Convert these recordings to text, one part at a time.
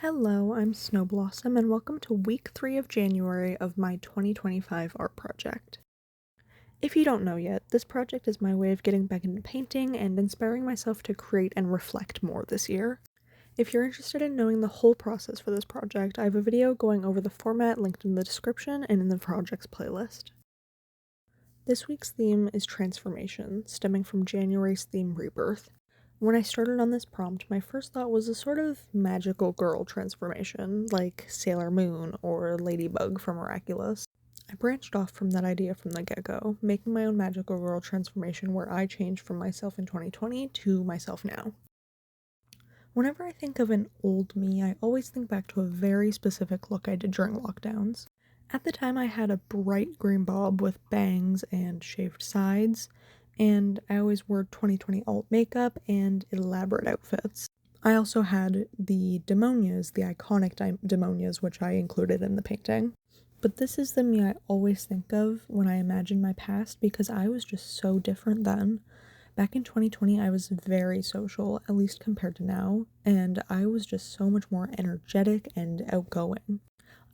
Hello, I'm Snow Blossom, and welcome to week 3 of January of my 2025 art project. If you don't know yet, this project is my way of getting back into painting and inspiring myself to create and reflect more this year. If you're interested in knowing the whole process for this project, I have a video going over the format linked in the description and in the project's playlist. This week's theme is transformation, stemming from January's theme Rebirth. When I started on this prompt, my first thought was a sort of magical girl transformation, like Sailor Moon or Ladybug from Miraculous. I branched off from that idea from the get-go, making my own magical girl transformation where I changed from myself in 2020 to myself now. Whenever I think of an old me, I always think back to a very specific look I did during lockdowns. At the time, I had a bright green bob with bangs and shaved sides, and I always wore 2020 alt makeup and elaborate outfits. I also had the demonias, the iconic demonias, which I included in the painting. But this is the me I always think of when I imagine my past because I was just so different then. Back in 2020, I was very social, at least compared to now, and I was just so much more energetic and outgoing.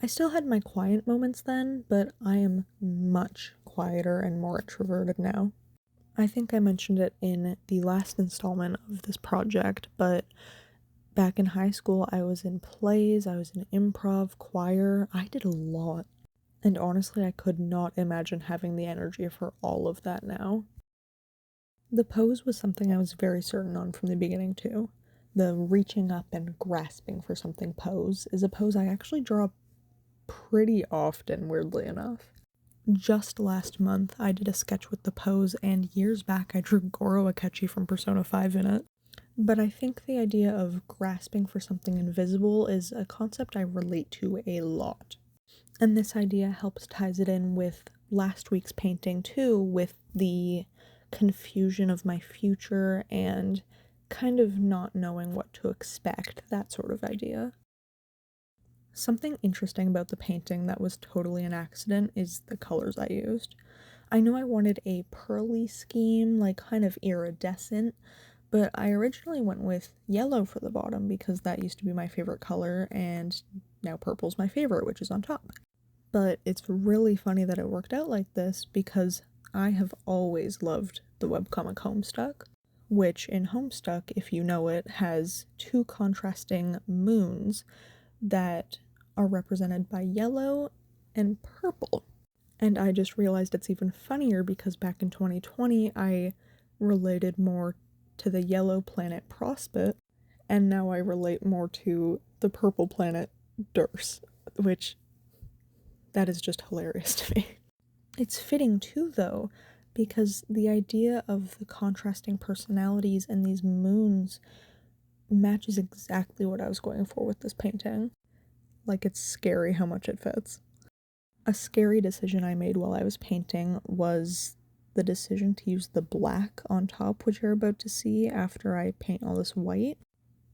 I still had my quiet moments then, but I am much quieter and more introverted now. I think I mentioned it in the last installment of this project, but back in high school, I was in plays, I was in improv, choir, I did a lot. And honestly, I could not imagine having the energy for all of that now. The pose was something I was very certain on from the beginning too. The reaching up and grasping for something pose is a pose I actually draw pretty often, weirdly enough. Just last month, I did a sketch with the pose, and years back I drew Goro Akechi from Persona 5 in it. But I think the idea of grasping for something invisible is a concept I relate to a lot. And this idea helps ties it in with last week's painting too, with the confusion of my future and kind of not knowing what to expect, that sort of idea. Something interesting about the painting that was totally an accident is the colors I used. I knew I wanted a pearly scheme, like kind of iridescent, but I originally went with yellow for the bottom because that used to be my favorite color, and now purple's my favorite, which is on top. But it's really funny that it worked out like this because I have always loved the webcomic Homestuck, which in Homestuck, if you know it, has two contrasting moons that are represented by yellow and purple. And I just realized it's even funnier because back in 2020 I related more to the yellow planet Prospit, and now I relate more to the purple planet Durst, which that is just hilarious to me. It's fitting too though, because the idea of the contrasting personalities and these moons matches exactly what I was going for with this painting. Like, it's scary how much it fits. A scary decision I made while I was painting was the decision to use the black on top, which you're about to see after I paint all this white.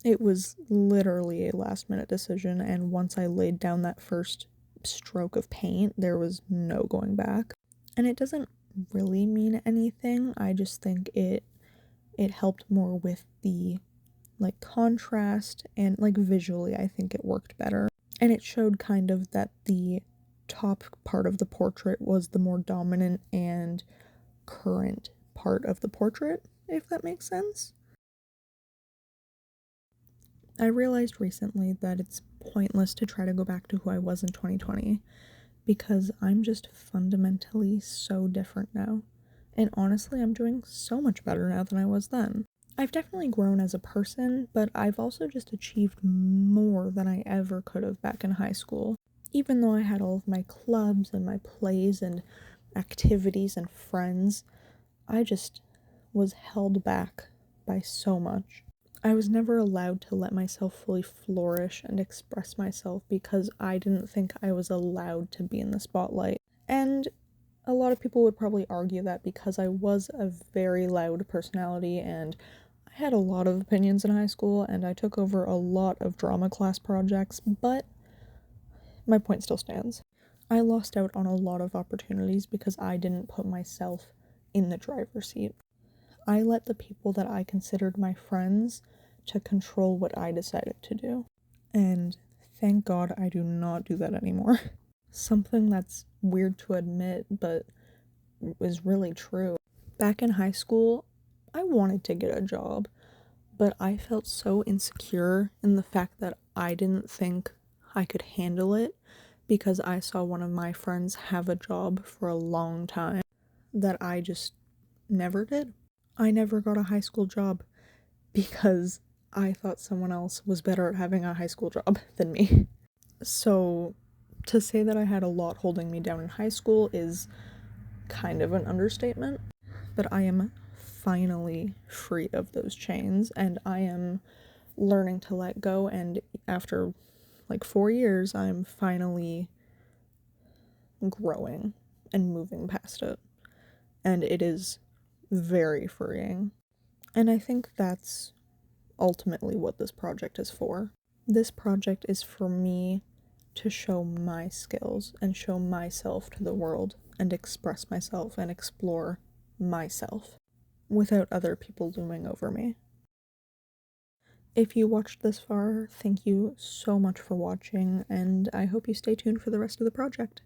It was literally a last minute decision, and once I laid down that first stroke of paint, there was no going back. And it doesn't really mean anything, I just think it helped more with the like contrast, and like visually I think it worked better. And it showed kind of that the top part of the portrait was the more dominant and current part of the portrait, if that makes sense. I realized recently that it's pointless to try to go back to who I was in 2020 because I'm just fundamentally so different now. And honestly, I'm doing so much better now than I was then. I've definitely grown as a person, but I've also just achieved more than I ever could have back in high school. Even though I had all of my clubs and my plays and activities and friends, I just was held back by so much. I was never allowed to let myself fully flourish and express myself because I didn't think I was allowed to be in the spotlight. And a lot of people would probably argue that because I was a very loud personality and I had a lot of opinions in high school and I took over a lot of drama class projects, but my point still stands. I lost out on a lot of opportunities because I didn't put myself in the driver's seat. I let the people that I considered my friends to control what I decided to do. And thank God I do not do that anymore. Something that's weird to admit, but is really true. Back in high school, I wanted to get a job, but I felt so insecure in the fact that I didn't think I could handle it because I saw one of my friends have a job for a long time that I just never did. I never got a high school job because I thought someone else was better at having a high school job than me. So to say that I had a lot holding me down in high school is kind of an understatement, but I am finally free of those chains and I am learning to let go, and after like 4 years I'm finally growing and moving past it, and it is very freeing. And I think that's ultimately what this project is for. This project is for me to show my skills and show myself to the world and express myself and explore myself without other people looming over me. If you watched this far, thank you so much for watching, and I hope you stay tuned for the rest of the project.